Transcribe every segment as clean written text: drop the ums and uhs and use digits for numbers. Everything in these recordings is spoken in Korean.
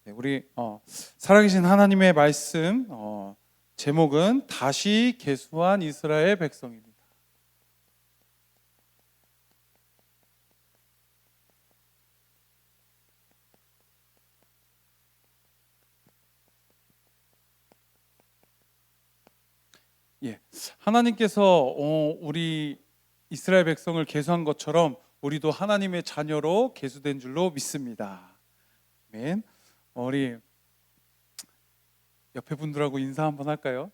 네, 우리 살아계신 하나님의 말씀 제목은 다시 계수한 이스라엘 백성입니다. 예, 하나님께서 우리 이스라엘 백성을 계수한 것처럼 우리도 하나님의 자녀로 계수된 줄로 믿습니다. 아멘. 우리 옆에 분들하고 인사 한번 할까요?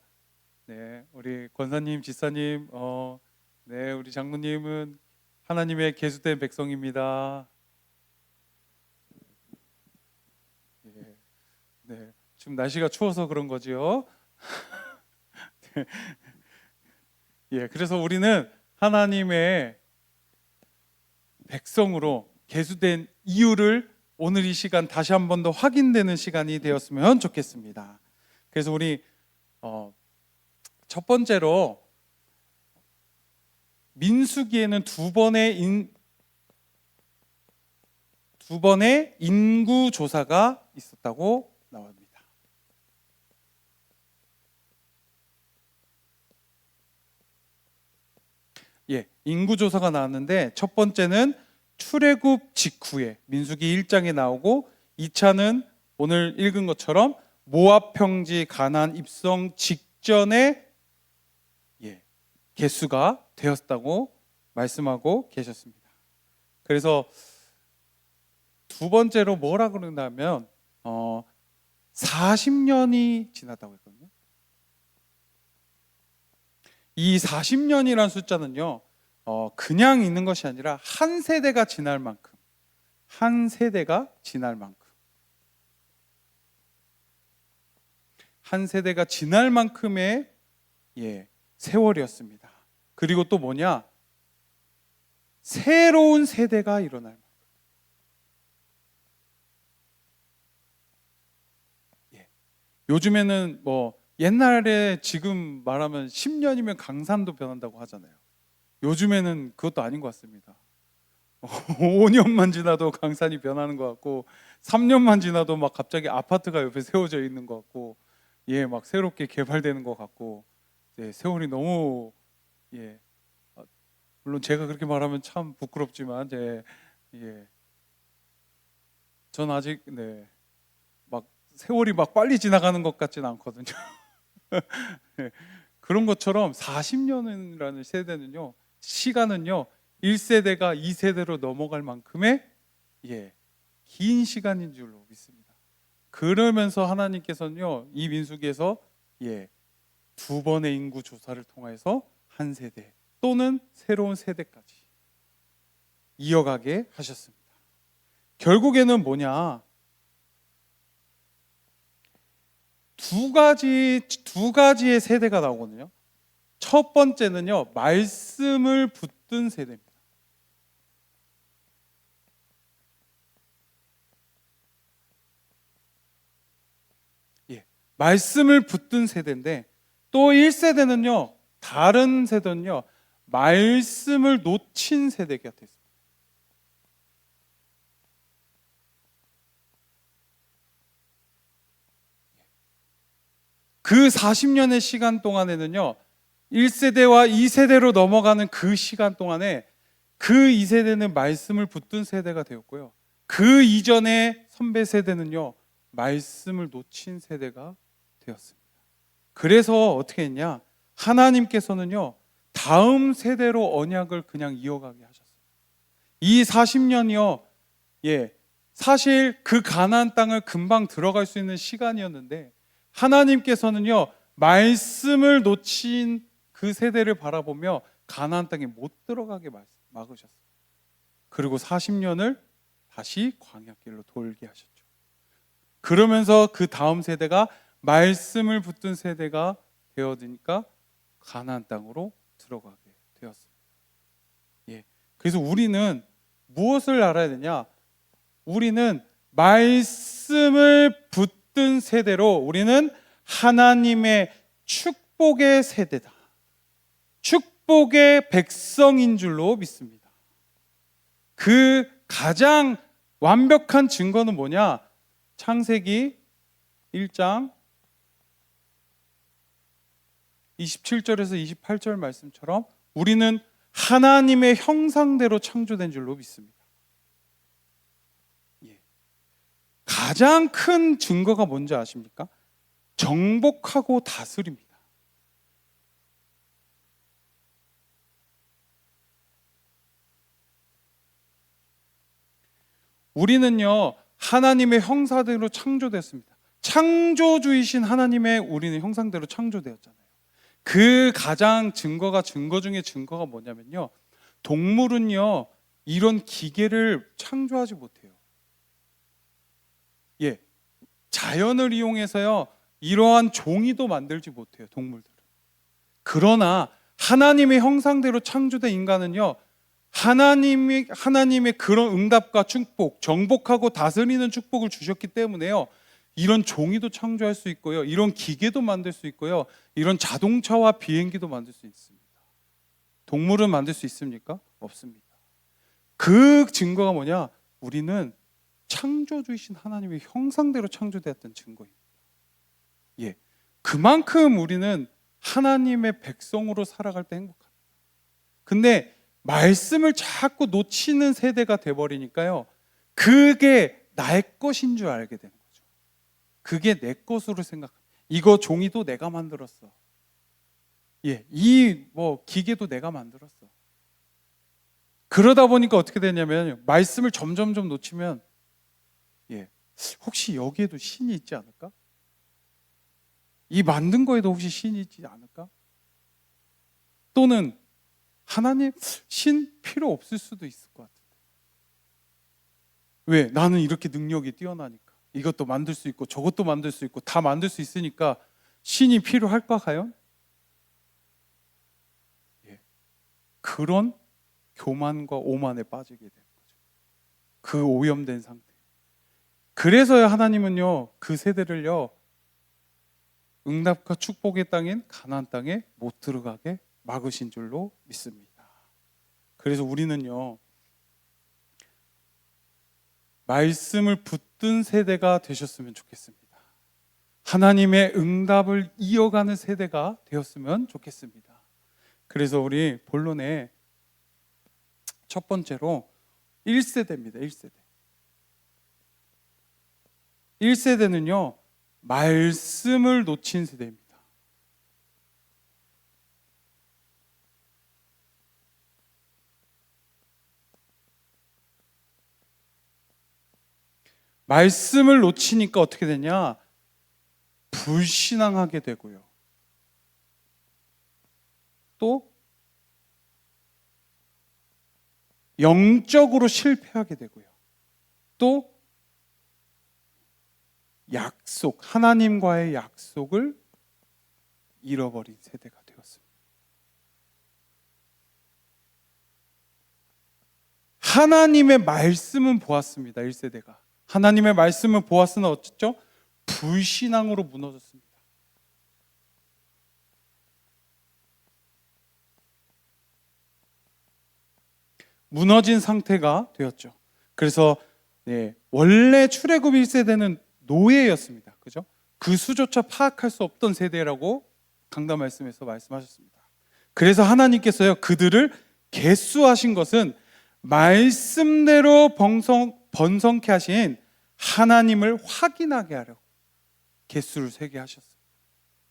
네, 우리 권사님, 지사님, 네, 우리 장로님은 하나님의 계수된 백성입니다. 예, 네, 지금 날씨가 추워서 그런 거지요. 네, 예, 그래서 우리는 하나님의 백성으로 계수된 이유를 오늘 이 시간 다시 한 번 더 확인되는 시간이 되었으면 좋겠습니다. 그래서 우리 첫 번째로 민수기에는 두 번의 인구 조사가 있었다고 나옵니다. 예, 인구 조사가 나왔는데 첫 번째는 출애굽 직후에 민수기 1장에 나오고 2차는 오늘 읽은 것처럼 모압 평지 가나안 입성 직전에 개수가 되었다고 말씀하고 계셨습니다. 그래서 두 번째로 뭐라 그러냐면 40년이 지났다고 했거든요. 이 40년이라는 숫자는요, 그냥 있는 것이 아니라 한 세대가 지날 만큼, 한 세대가 지날 만큼의 세월이었습니다. 그리고 또 뭐냐? 새로운 세대가 일어날 만큼. 요즘에는 옛날에 지금 말하면 10년이면 강산도 변한다고 하잖아요. 요즘에는 그것도 아닌 것 같습니다. 5년만 지나도 강산이 변하는 것 같고 3년만 지나도 막 갑자기 아파트가 옆에 세워져 있는 것 같고 막 새롭게 개발되는 것 같고 세월이 너무 물론 제가 그렇게 말하면 참 부끄럽지만 전 아직 막 세월이 막 빨리 지나가는 것 같지는 않거든요. 그런 것처럼 40년이라는 세대는요, 시간은요 1세대가 2세대로 넘어갈 만큼의 긴 시간인 줄로 믿습니다. 그러면서 하나님께서는요 이 민수기에서 두 번의 인구 조사를 통해서 한 세대 또는 새로운 세대까지 이어가게 하셨습니다. 결국에는 뭐냐? 두 가지의 세대가 나오거든요. 첫 번째는요, 말씀을 붙든 세대입니다. 말씀을 붙든 세대인데 또 1세대는요, 다른 세대는요, 말씀을 놓친 세대가 됐습니다. 그 40년의 시간 동안에는요 1세대와 2세대로 넘어가는 그 시간 동안에 그 2세대는 말씀을 붙든 세대가 되었고요, 그 이전의 선배 세대는요 말씀을 놓친 세대가 되었습니다. 그래서 어떻게 했냐? 하나님께서는요 다음 세대로 언약을 그냥 이어가게 하셨어요. 이 40년이요 사실 그 가나안 땅을 금방 들어갈 수 있는 시간이었는데 하나님께서는요 말씀을 놓친 그 세대를 바라보며 가나안 땅에 못 들어가게 막으셨어요. 그리고 40년을 다시 광야길로 돌게 하셨죠. 그러면서 그 다음 세대가 말씀을 붙든 세대가 되어지니까 가나안 땅으로 들어가게 되었습니다. 그래서 우리는 무엇을 알아야 되냐? 우리는 말씀을 붙든 세대로 우리는 하나님의 축복의 세대다. 축복의 백성인 줄로 믿습니다. 그 가장 완벽한 증거는 뭐냐? 창세기 1장 27절에서 28절 말씀처럼 우리는 하나님의 형상대로 창조된 줄로 믿습니다. 가장 큰 증거가 뭔지 아십니까? 정복하고 다스립니다. 우리는요, 하나님의 형상대로 창조됐습니다. 창조주이신 하나님의 우리는 형상대로 창조되었잖아요. 그 가장 증거 중에 증거가 뭐냐면요, 동물은요 이런 기계를 창조하지 못해요. 자연을 이용해서요 이러한 종이도 만들지 못해요, 동물들은. 그러나 하나님의 형상대로 창조된 인간은요, 하나님의 그런 응답과 축복, 정복하고 다스리는 축복을 주셨기 때문에요, 이런 종이도 창조할 수 있고요, 이런 기계도 만들 수 있고요, 이런 자동차와 비행기도 만들 수 있습니다. 동물은 만들 수 있습니까? 없습니다. 그 증거가 뭐냐? 우리는 창조주이신 하나님의 형상대로 창조되었던 증거입니다. 그만큼 우리는 하나님의 백성으로 살아갈 때 행복합니다. 근데 말씀을 자꾸 놓치는 세대가 돼버리니까요, 그게 나의 것인 줄 알게 되는 거죠. 그게 내 것으로 생각합니다. 이거 종이도 내가 만들었어. 이 기계도 내가 만들었어. 그러다 보니까 어떻게 되냐면, 말씀을 점점 놓치면 혹시 여기에도 신이 있지 않을까? 이 만든 거에도 혹시 신이 있지 않을까? 또는 하나님, 신 필요 없을 수도 있을 것 같은데. 왜? 나는 이렇게 능력이 뛰어나니까. 이것도 만들 수 있고 저것도 만들 수 있고 다 만들 수 있으니까 신이 필요할까 과연? 그런 교만과 오만에 빠지게 되는 거죠. 그 오염된 상태. 그래서요, 하나님은요 그 세대를요 응답과 축복의 땅인 가나안 땅에 못 들어가게 막으신 줄로 믿습니다. 그래서 우리는요, 말씀을 붙든 세대가 되셨으면 좋겠습니다. 하나님의 응답을 이어가는 세대가 되었으면 좋겠습니다. 그래서 우리 본론의 첫 번째로 1세대입니다. 1세대. 1세대는요, 말씀을 놓친 세대입니다. 말씀을 놓치니까 어떻게 되냐? 불신앙하게 되고요. 또 영적으로 실패하게 되고요. 또 하나님과의 약속을 잃어버린 세대가 되었습니다. 하나님의 말씀은 보았습니다. 1세대가. 하나님의 말씀을 보았으나 어쨌죠? 불신앙으로 무너졌습니다. 무너진 상태가 되었죠. 그래서 원래 출애굽 1세대는 노예였습니다. 그죠? 그 수조차 파악할 수 없던 세대라고 강단 말씀에서 말씀하셨습니다. 그래서 하나님께서요, 그들을 계수하신 것은 말씀대로 번성케 하신 하나님을 확인하게 하려고 계수를 세게 하셨습니다.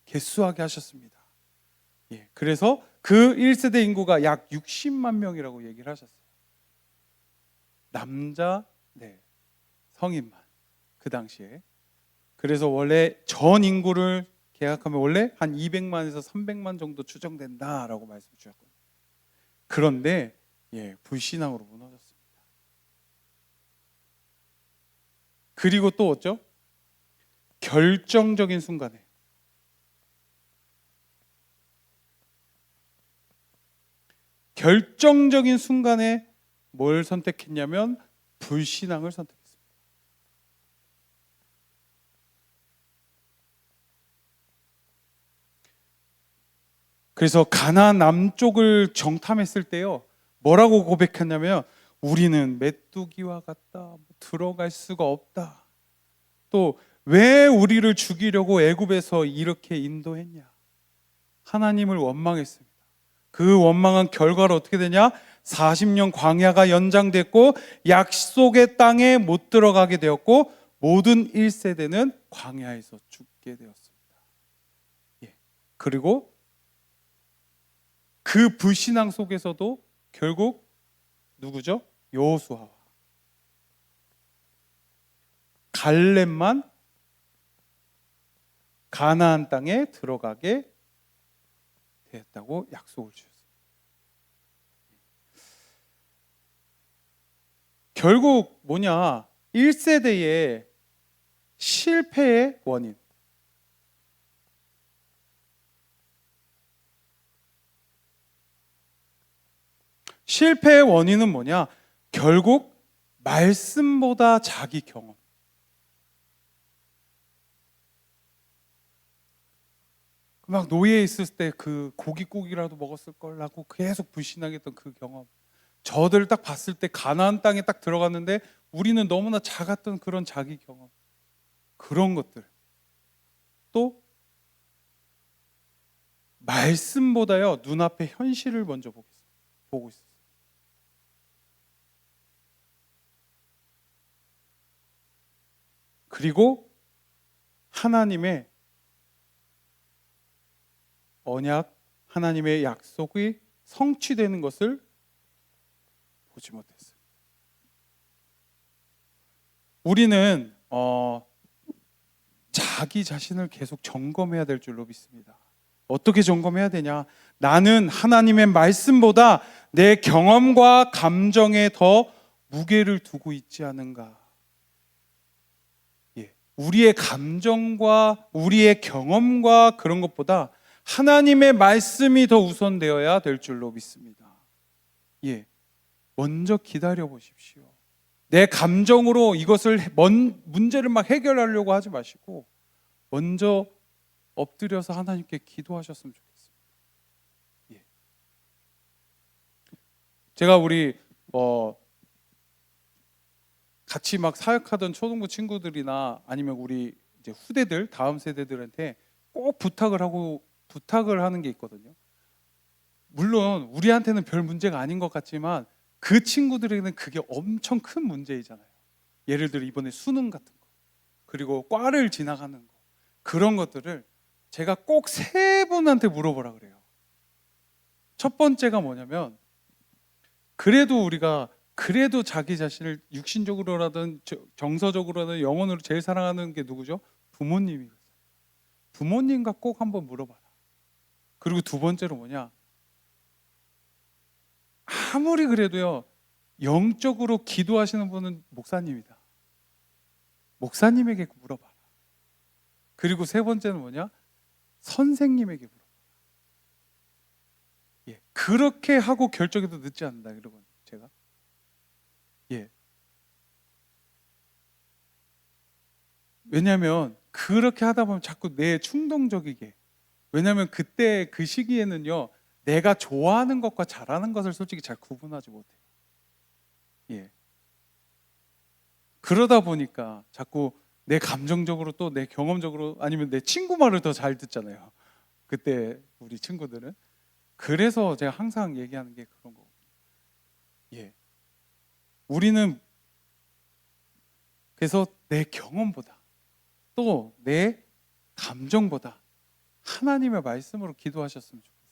계수하게 하셨습니다. 그래서 그 1세대 인구가 약 60만 명이라고 얘기를 하셨어요. 남자 성인만, 그 당시에. 그래서 원래 전 인구를 계약하면 원래 한 200만에서 300만 정도 추정된다라고 말씀 주셨거든요. 그런데 불신앙으로 무너졌습니다. 그리고 또 어쩌죠? 결정적인 순간에 뭘 선택했냐면 불신앙을 선택했습니다. 그래서 가나안 남쪽을 정탐했을 때요, 뭐라고 고백했냐면, 우리는 메뚜기와 같다, 들어갈 수가 없다. 또 왜 우리를 죽이려고 애굽에서 이렇게 인도했냐? 하나님을 원망했습니다. 그 원망한 결과로 어떻게 되냐? 40년 광야가 연장됐고 약속의 땅에 못 들어가게 되었고 모든 1세대는 광야에서 죽게 되었습니다. 예. 그리고 그 불신앙 속에서도 결국 누구죠? 여호수아와 갈렙만 가나안 땅에 들어가게 되었다고 약속을 주셨습니다. 결국 뭐냐? 1세대의 실패의 원인. 실패의 원인은 뭐냐? 결국 말씀보다 자기 경험. 막 노예에 있을 때 그 고깃국이라도 먹었을 걸라고 계속 불신하게 했던 그 경험. 저들을 딱 봤을 때 가나안 땅에 딱 들어갔는데 우리는 너무나 작았던 그런 자기 경험. 그런 것들. 또 말씀보다요 눈앞의 현실을 먼저 보고 있어요. 그리고 하나님의 언약, 하나님의 약속이 성취되는 것을 보지 못했어요. 우리는 자기 자신을 계속 점검해야 될 줄로 믿습니다. 어떻게 점검해야 되냐? 나는 하나님의 말씀보다 내 경험과 감정에 더 무게를 두고 있지 않은가? 예, 우리의 감정과 우리의 경험과 그런 것보다 하나님의 말씀이 더 우선되어야 될 줄로 믿습니다. 예, 먼저 기다려 보십시오. 내 감정으로 이것을 문제를 막 해결하려고 하지 마시고 먼저 엎드려서 하나님께 기도하셨으면 좋겠습니다. 예. 제가 우리 같이 막 사역하던 초등부 친구들이나 아니면 우리 이제 후대들 다음 세대들한테 꼭 부탁을 하는 게 있거든요. 물론 우리한테는 별 문제가 아닌 것 같지만 그 친구들에게는 그게 엄청 큰 문제이잖아요. 예를 들어 이번에 수능 같은 거, 그리고 과를 지나가는 거, 그런 것들을 제가 꼭 세 분한테 물어보라 그래요. 첫 번째가 뭐냐면 그래도 자기 자신을 육신적으로라든 정서적으로라든 영혼으로 제일 사랑하는 게 누구죠? 부모님이거든요. 부모님과 꼭 한번 물어봐라. 그리고 두 번째로 뭐냐? 아무리 그래도요 영적으로 기도하시는 분은 목사님이다. 목사님에게 물어봐라. 그리고 세 번째는 뭐냐? 선생님에게 물어봐라. 예, 그렇게 하고 결정해도 늦지 않는다. 이러고 제가 예, 왜냐하면 그렇게 하다 보면 자꾸 내 충동적이게. 왜냐하면 그때 그 시기에는요 내가 좋아하는 것과 잘하는 것을 솔직히 잘 구분하지 못해요. 예. 그러다 보니까 자꾸 내 감정적으로 또 내 경험적으로 아니면 내 친구 말을 더 잘 듣잖아요. 그때 우리 친구들은. 그래서 제가 항상 얘기하는 게 그런 거거든요. 예. 우리는 그래서 내 경험보다 또 내 감정보다 하나님의 말씀으로 기도하셨으면 좋겠어요.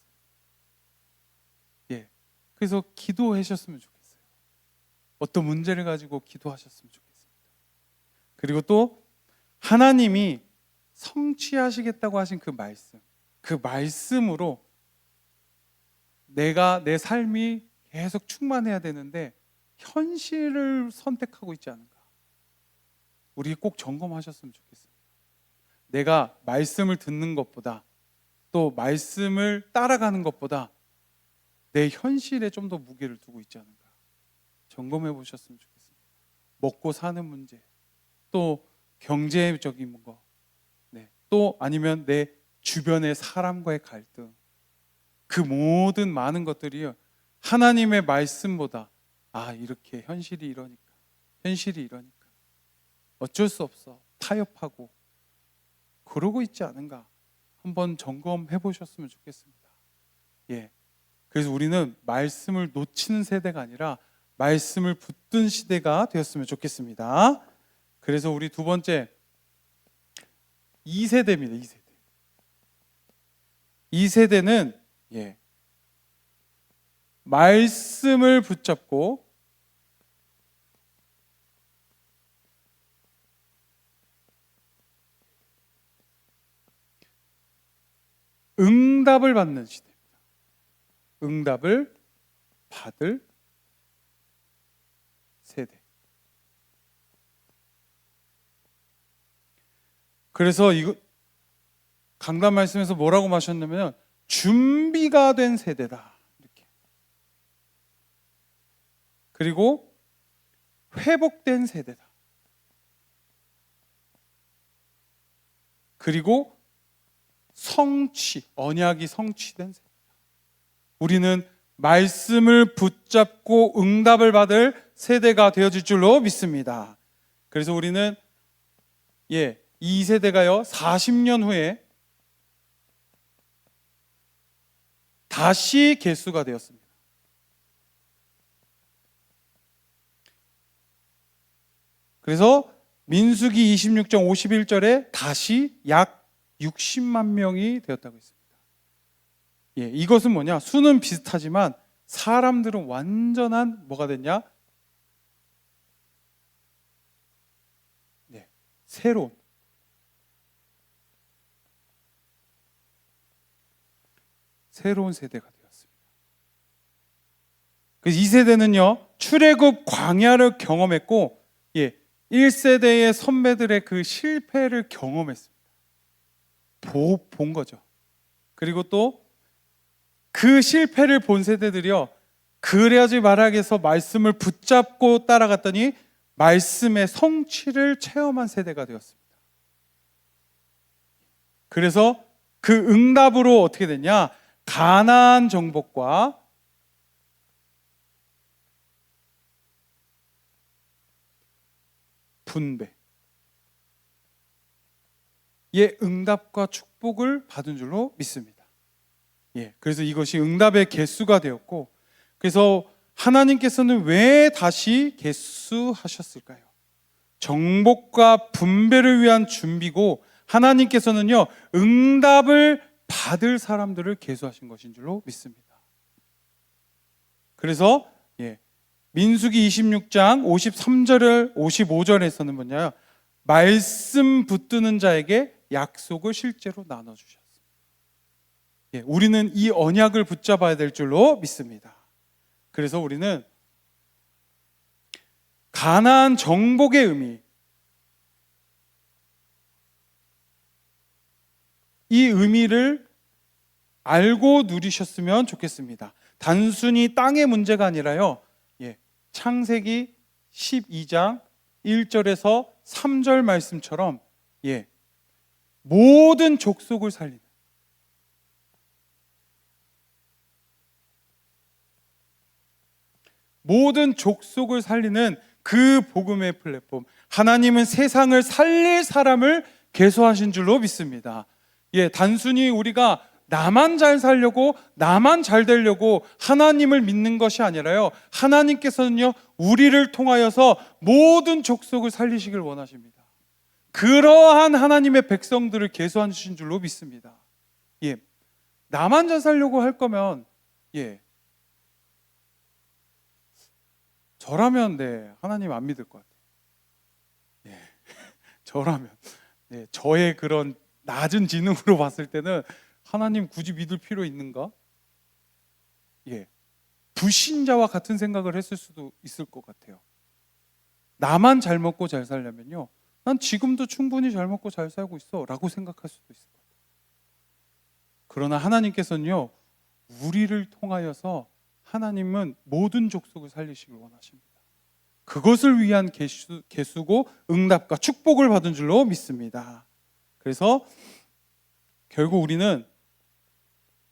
예. 그래서 기도하셨으면 좋겠어요. 어떤 문제를 가지고 기도하셨으면 좋겠습니다. 그리고 또 하나님이 성취하시겠다고 하신 그 말씀으로 내가 내 삶이 계속 충만해야 되는데 현실을 선택하고 있지 않은가? 우리 꼭 점검하셨으면 좋겠습니다. 내가 말씀을 듣는 것보다 또 말씀을 따라가는 것보다 내 현실에 좀 더 무게를 두고 있지 않은가? 점검해 보셨으면 좋겠습니다. 먹고 사는 문제, 또 경제적인 거, 네, 또 아니면 내 주변의 사람과의 갈등, 그 모든 많은 것들이요 하나님의 말씀보다 이렇게 현실이 이러니까 어쩔 수 없어. 타협하고 그러고 있지 않은가 한번 점검해 보셨으면 좋겠습니다. 예. 그래서 우리는 말씀을 놓치는 세대가 아니라 말씀을 붙든 시대가 되었으면 좋겠습니다. 그래서 우리 두 번째 2세대입니다. 2세대. 2세대는 말씀을 붙잡고 응답을 받는 시대입니다. 응답을 받을 세대. 그래서 이거 강단 말씀에서 뭐라고 마셨냐면 준비가 된 세대다. 이렇게. 그리고 회복된 세대다. 그리고 언약이 성취된 세대다. 우리는 말씀을 붙잡고 응답을 받을 세대가 되어질 줄로 믿습니다. 그래서 우리는 이 세대가요 40년 후에 다시 개수가 되었습니다. 그래서 민수기 26장 51절에 다시 약 60만 명이 되었다고 했습니다. 이것은 뭐냐? 수는 비슷하지만 사람들은 완전한 뭐가 됐냐? 새로운 세대가 되었습니다. 그래서 이 세대는요 출애굽 광야를 경험했고 1세대의 선배들의 그 실패를 경험했습니다. 본 거죠. 그리고 또 그 실패를 본 세대들이요 그래야지 말하겠어 말씀을 붙잡고 따라갔더니 말씀의 성취를 체험한 세대가 되었습니다. 그래서 그 응답으로 어떻게 됐냐? 가나안 정복과 분배의 응답과 축복을 받은 줄로 믿습니다. 그래서 이것이 응답의 개수가 되었고, 그래서 하나님께서는 왜 다시 개수하셨을까요? 정복과 분배를 위한 준비고, 하나님께서는요 응답을 받을 사람들을 개수하신 것인 줄로 믿습니다. 그래서 민수기 26장 53절 55절에서는 뭐냐요? 말씀 붙드는 자에게 약속을 실제로 나눠주셨습니다. 우리는 이 언약을 붙잡아야 될 줄로 믿습니다. 그래서 우리는 가나안 정복의 의미, 이 의미를 알고 누리셨으면 좋겠습니다. 단순히 땅의 문제가 아니라요 창세기 12장 1절에서 3절 말씀처럼 모든 족속을 살리는, 모든 족속을 살리는 그 복음의 플랫폼, 하나님은 세상을 살릴 사람을 계수하신 줄로 믿습니다. 단순히 우리가 나만 잘 살려고, 나만 잘 되려고 하나님을 믿는 것이 아니라요 하나님께서는요 우리를 통하여서 모든 족속을 살리시길 원하십니다. 그러한 하나님의 백성들을 계수하신 줄로 믿습니다. 나만 잘 살려고 할 거면 저라면 하나님 안 믿을 것 같아요. 저라면 저의 그런 낮은 지능으로 봤을 때는 하나님 굳이 믿을 필요 있는가? 불신자와 같은 생각을 했을 수도 있을 것 같아요. 나만 잘 먹고 잘 살려면요 난 지금도 충분히 잘 먹고 잘 살고 있어 라고 생각할 수도 있을 것 같아요. 그러나 하나님께서는요 우리를 통하여서 하나님은 모든 족속을 살리시길 원하십니다. 그것을 위한 계수고 응답과 축복을 받은 줄로 믿습니다. 그래서 결국 우리는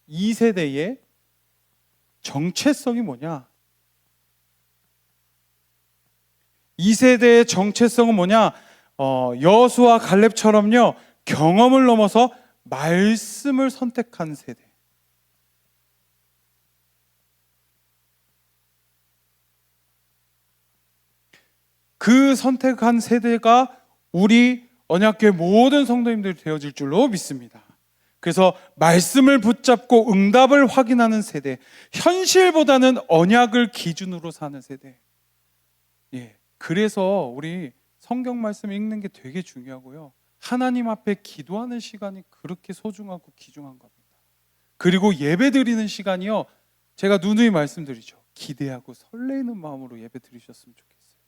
이 세대의 정체성이 뭐냐? 이 세대의 정체성은 뭐냐? 여호수아 갈렙처럼요 경험을 넘어서 말씀을 선택한 세대. 그 선택한 세대가 우리 언약궤 모든 성도님들이 되어질 줄로 믿습니다. 그래서 말씀을 붙잡고 응답을 확인하는 세대, 현실보다는 언약을 기준으로 사는 세대. 예, 그래서 우리 성경 말씀 읽는 게 되게 중요하고요. 하나님 앞에 기도하는 시간이 그렇게 소중하고 귀중한 겁니다. 그리고 예배 드리는 시간이요, 제가 누누이 말씀드리죠. 기대하고 설레이는 마음으로 예배 드리셨으면 좋겠어요.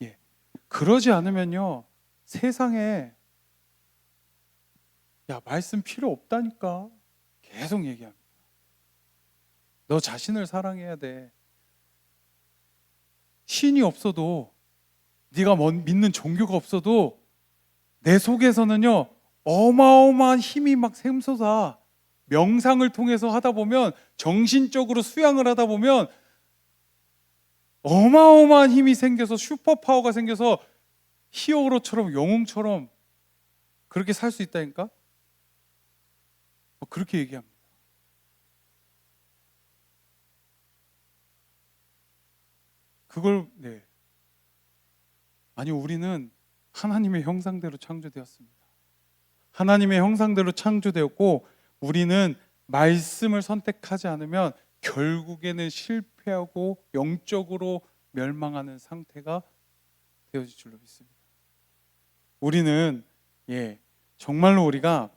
예, 그러지 않으면요, 세상에 야, 말씀 필요 없다니까 계속 얘기합니다. 너 자신을 사랑해야 돼. 신이 없어도, 네가 믿는 종교가 없어도 내 속에서는요 어마어마한 힘이 막 샘솟아. 명상을 통해서 하다 보면, 정신적으로 수양을 하다 보면 어마어마한 힘이 생겨서, 슈퍼파워가 생겨서 히어로처럼, 영웅처럼 그렇게 살 수 있다니까. 그렇게 얘기합니다. 그걸 아니, 우리는 하나님의 형상대로 창조되었습니다. 하나님의 형상대로 창조되었고, 우리는 말씀을 선택하지 않으면 결국에는 실패하고 영적으로 멸망하는 상태가 되어질 줄로 믿습니다. 우리는 정말로 우리가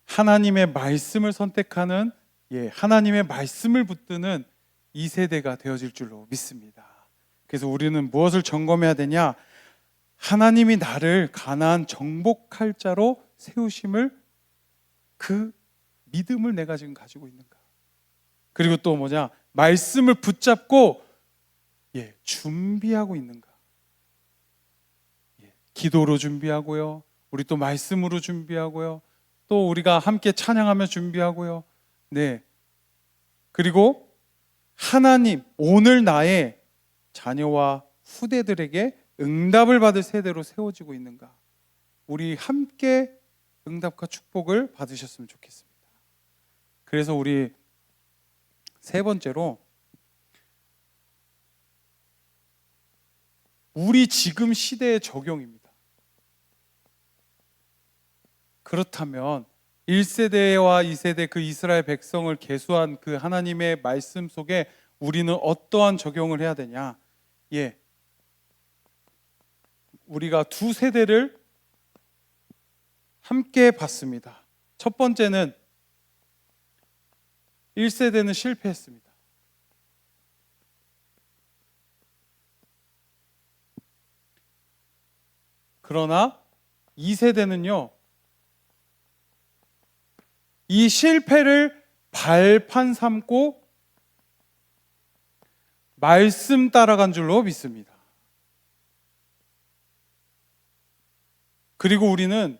하나님의 말씀을 선택하는, 하나님의 말씀을 붙드는 이 세대가 되어질 줄로 믿습니다. 그래서 우리는 무엇을 점검해야 되냐? 하나님이 나를 가나안 정복할 자로 세우심을, 그 믿음을 내가 지금 가지고 있는가? 그리고 또 뭐냐? 말씀을 붙잡고 준비하고 있는가? 기도로 준비하고요, 우리 또 말씀으로 준비하고요, 또 우리가 함께 찬양하며 준비하고요. 그리고 하나님, 오늘 나의 자녀와 후대들에게 응답을 받을 세대로 세워지고 있는가? 우리 함께 응답과 축복을 받으셨으면 좋겠습니다. 그래서 우리 세 번째로, 우리 지금 시대의 적용입니다. 그렇다면 1세대와 2세대 그 이스라엘 백성을 계수한 그 하나님의 말씀 속에 우리는 어떠한 적용을 해야 되냐? 우리가 두 세대를 함께 봤습니다. 첫 번째는 1세대는 실패했습니다. 그러나 2세대는요, 이 실패를 발판 삼고 말씀 따라간 줄로 믿습니다. 그리고 우리는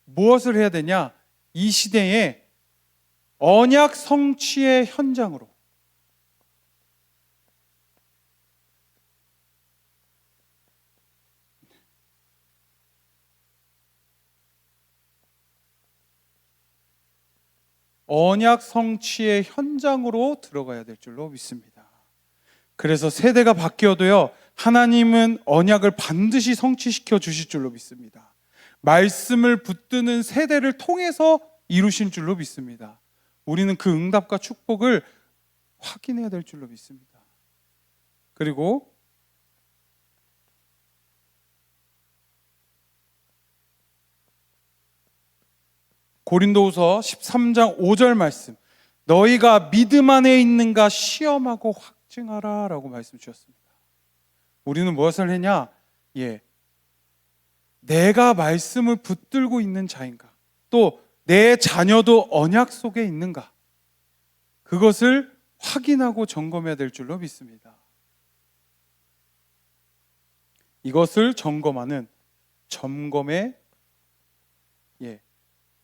무엇을 해야 되냐? 이 시대에 언약 성취의 현장으로, 언약 성취의 현장으로 들어가야 될 줄로 믿습니다. 그래서 세대가 바뀌어도요, 하나님은 언약을 반드시 성취시켜 주실 줄로 믿습니다. 말씀을 붙드는 세대를 통해서 이루신 줄로 믿습니다. 우리는 그 응답과 축복을 확인해야 될 줄로 믿습니다. 그리고 고린도후서 13장 5절 말씀, 너희가 믿음 안에 있는가 시험하고 확증하라 라고 말씀 주셨습니다. 우리는 무엇을 했냐? 내가 말씀을 붙들고 있는 자인가? 또 내 자녀도 언약 속에 있는가? 그것을 확인하고 점검해야 될 줄로 믿습니다. 이것을 점검하는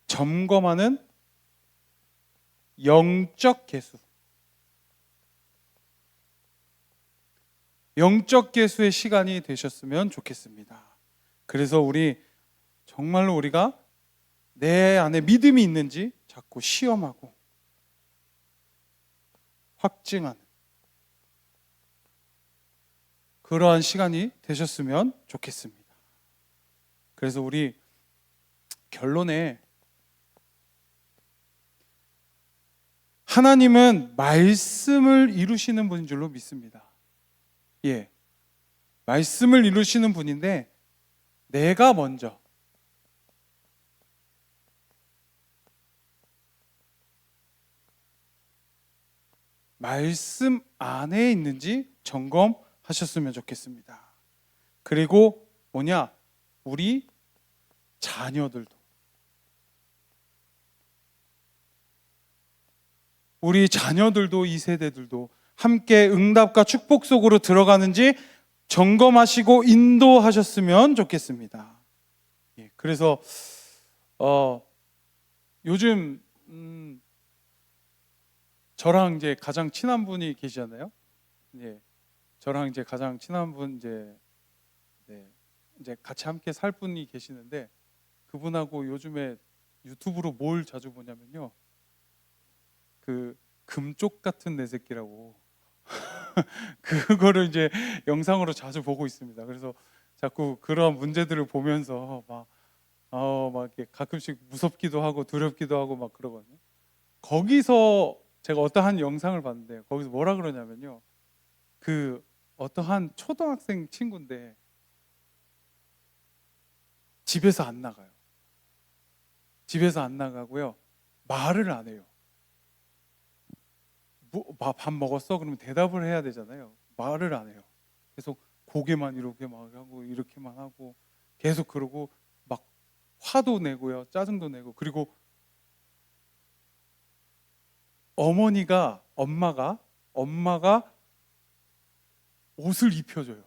점검하는 영적 계수. 영적 계수의 시간이 되셨으면 좋겠습니다. 그래서 정말로 우리가 내 안에 믿음이 있는지 자꾸 시험하고 확증하는 그러한 시간이 되셨으면 좋겠습니다. 그래서 우리 결론에 하나님은 말씀을 이루시는 분인 줄로 믿습니다. 예, 말씀을 이루시는 분인데 내가 먼저 말씀 안에 있는지 점검하셨으면 좋겠습니다. 그리고 우리 자녀들도 이 세대들도 함께 응답과 축복 속으로 들어가는지 점검하시고 인도하셨으면 좋겠습니다. 예, 그래서 요즘 저랑 이제 가장 친한 분이 계시잖아요. 예, 저랑 이제 가장 친한 분 이제 같이 함께 살 분이 계시는데 그분하고 요즘에 유튜브로 뭘 자주 보냐면요. 그 금쪽 같은 내 새끼라고 그거를 이제 영상으로 자주 보고 있습니다. 그래서 자꾸 그런 문제들을 보면서 막 이렇게 가끔씩 무섭기도 하고 두렵기도 하고 막 그러거든요. 거기서 제가 어떠한 영상을 봤는데 거기서 뭐라 그러냐면요. 그 어떠한 초등학생 친구인데 집에서 안 나가요. 집에서 안 나가고요. 말을 안 해요. 밥 먹었어? 그러면 대답을 해야 되잖아요. 말을 안 해요. 계속 고개만 이렇게 막 하고 이렇게만 하고 계속 그러고 막 화도 내고요. 짜증도 내고 그리고 엄마가 옷을 입혀줘요.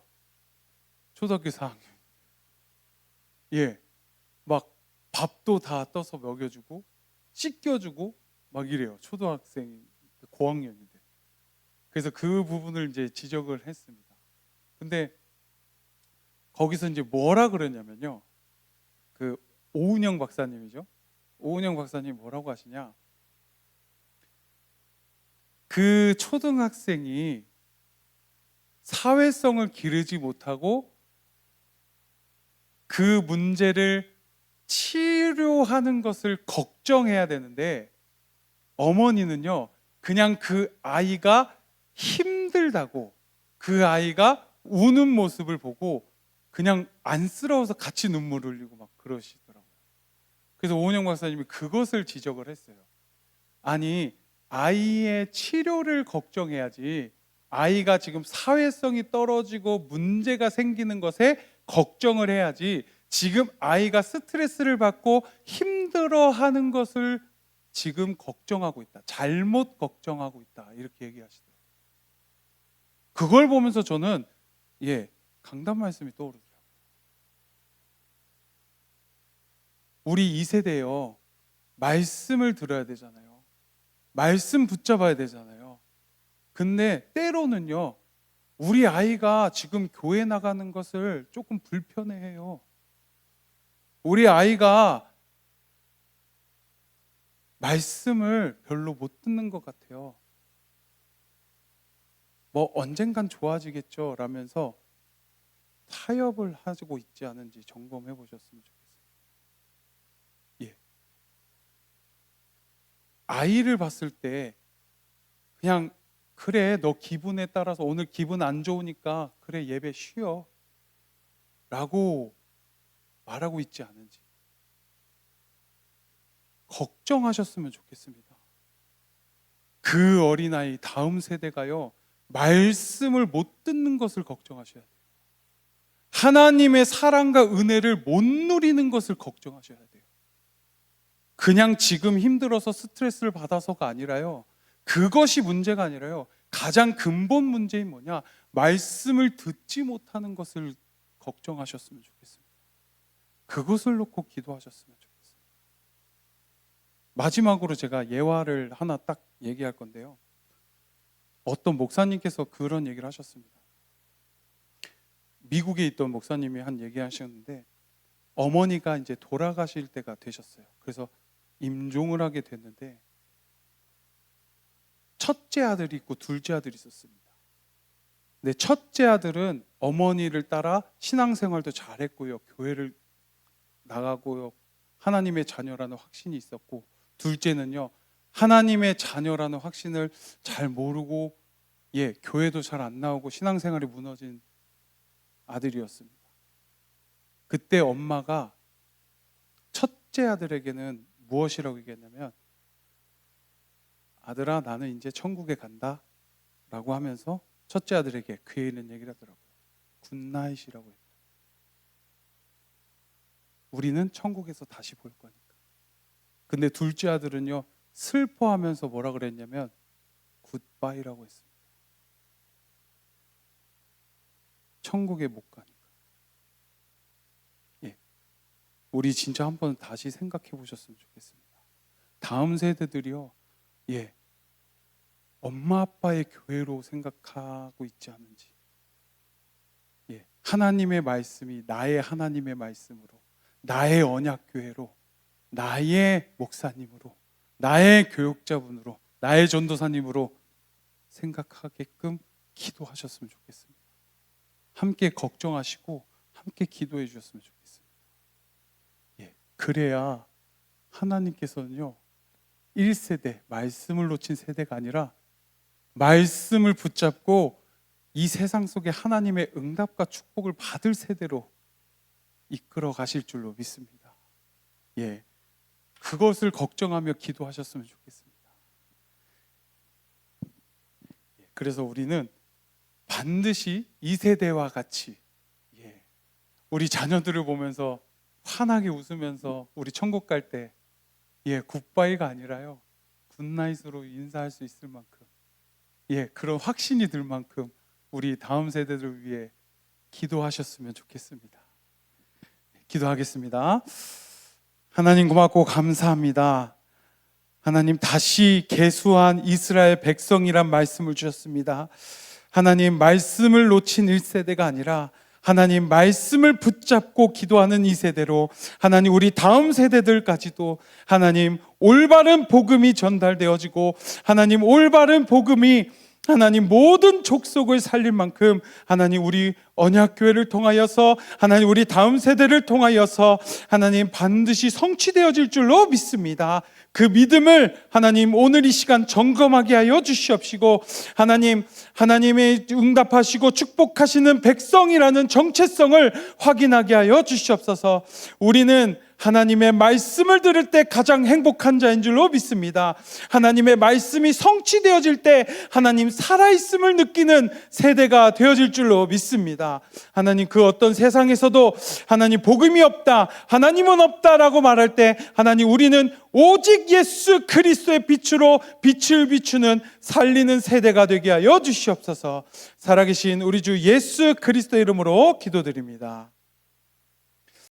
초등학교 4학년. 예, 막 밥도 다 떠서 먹여주고 씻겨주고 막 이래요. 초등학생 고학년인데. 그래서 그 부분을 이제 지적을 했습니다. 근데 거기서 이제 뭐라 그러냐면요. 그 오은영 박사님이죠. 오은영 박사님이 뭐라고 하시냐? 그 초등학생이 사회성을 기르지 못하고 그 문제를 치료하는 것을 걱정해야 되는데 어머니는요, 그냥 그 아이가 힘들다고 그 아이가 우는 모습을 보고 그냥 안쓰러워서 같이 눈물 흘리고 막 그러시더라고요. 그래서 오은영 박사님이 그것을 지적을 했어요. 아니, 아이의 치료를 걱정해야지 아이가 지금 사회성이 떨어지고 문제가 생기는 것에 걱정을 해야지 지금 아이가 스트레스를 받고 힘들어하는 것을 지금 걱정하고 있다. 잘못 걱정하고 있다. 이렇게 얘기하시더라고요. 그걸 보면서 저는 강단 말씀이 떠오르더라고요. 우리 이 세대요. 말씀을 들어야 되잖아요. 말씀 붙잡아야 되잖아요. 근데 때로는요. 우리 아이가 지금 교회 나가는 것을 조금 불편해해요. 우리 아이가 말씀을 별로 못 듣는 것 같아요. 뭐 언젠간 좋아지겠죠 라면서 타협을 하고 있지 않은지 점검해 보셨으면 좋겠어요. 예. 아이를 봤을 때 그냥 그래 너 기분에 따라서 오늘 기분 안 좋으니까 그래 예배 쉬어 라고 말하고 있지 않은지 걱정하셨으면 좋겠습니다. 그 어린아이 다음 세대가요 말씀을 못 듣는 것을 걱정하셔야 돼요. 하나님의 사랑과 은혜를 못 누리는 것을 걱정하셔야 돼요. 그냥 지금 힘들어서 스트레스를 받아서가 아니라요. 그것이 문제가 아니라요. 가장 근본 문제인 뭐냐? 말씀을 듣지 못하는 것을 걱정하셨으면 좋겠습니다. 그것을 놓고 기도하셨으면 좋겠습니다. 마지막으로 제가 예화를 하나 딱 얘기할 건데요. 어떤 목사님께서 그런 얘기를 하셨습니다. 미국에 있던 목사님이 한 얘기 하셨는데, 어머니가 이제 돌아가실 때가 되셨어요. 그래서 임종을 하게 됐는데 첫째 아들이 있고 둘째 아들이 있었습니다. 근데 첫째 아들은 어머니를 따라 신앙생활도 잘했고요, 교회를 나가고요, 하나님의 자녀라는 확신이 있었고, 둘째는요, 하나님의 자녀라는 확신을 잘 모르고 교회도 잘 안 나오고 신앙생활이 무너진 아들이었습니다. 그때 엄마가 첫째 아들에게는 무엇이라고 얘기했냐면, 아들아, 나는 이제 천국에 간다 라고 하면서 첫째 아들에게 귀에 있는 얘기를 하더라고요. 굿나잇이라고 했어요. 우리는 천국에서 다시 볼 거니까. 근데 둘째 아들은요, 슬퍼하면서 뭐라 그랬냐면 굿바이라고 했습니다. 천국에 못 가니까. 우리 진짜 한번 다시 생각해 보셨으면 좋겠습니다. 다음 세대들이요, 엄마 아빠의 교회로 생각하고 있지 않은지, 하나님의 말씀이 나의 하나님의 말씀으로, 나의 언약교회로, 나의 목사님으로, 나의 교육자분으로, 나의 전도사님으로 생각하게끔 기도하셨으면 좋겠습니다. 함께 걱정하시고 함께 기도해 주셨으면 좋겠습니다. 그래야 하나님께서는요, 1세대, 말씀을 놓친 세대가 아니라 말씀을 붙잡고 이 세상 속에 하나님의 응답과 축복을 받을 세대로 이끌어 가실 줄로 믿습니다. 그것을 걱정하며 기도하셨으면 좋겠습니다. 그래서 우리는 반드시 이 세대와 같이 우리 자녀들을 보면서 환하게 웃으면서 우리 천국 갈 때 굿바이가 아니라요, 굿나잇으로 인사할 수 있을 만큼 그런 확신이 들 만큼 우리 다음 세대들을 위해 기도하셨으면 좋겠습니다. 기도하겠습니다. 하나님 고맙고 감사합니다. 하나님, 다시 계수한 이스라엘 백성이란 말씀을 주셨습니다. 하나님, 말씀을 놓친 1세대가 아니라 하나님, 말씀을 붙잡고 기도하는 이 세대로 하나님, 우리 다음 세대들까지도 하나님, 올바른 복음이 전달되어지고 하나님, 올바른 복음이 하나님 모든 족속을 살릴 만큼 하나님, 우리 언약교회를 통하여서 하나님, 우리 다음 세대를 통하여서 하나님 반드시 성취되어질 줄로 믿습니다. 그 믿음을 하나님 오늘 이 시간 점검하게 하여 주시옵시고, 하나님, 하나님의 응답하시고 축복하시는 백성이라는 정체성을 확인하게 하여 주시옵소서. 우리는 하나님의 말씀을 들을 때 가장 행복한 자인 줄로 믿습니다. 하나님의 말씀이 성취되어질 때 하나님 살아있음을 느끼는 세대가 되어질 줄로 믿습니다. 하나님, 그 어떤 세상에서도 하나님 복음이 없다, 하나님은 없다라고 말할 때 하나님, 우리는 오직 예수 그리스도의 빛으로 빛을 비추는 살리는 세대가 되게 하여 주시옵소서. 살아계신 우리 주 예수 그리스도의 이름으로 기도드립니다.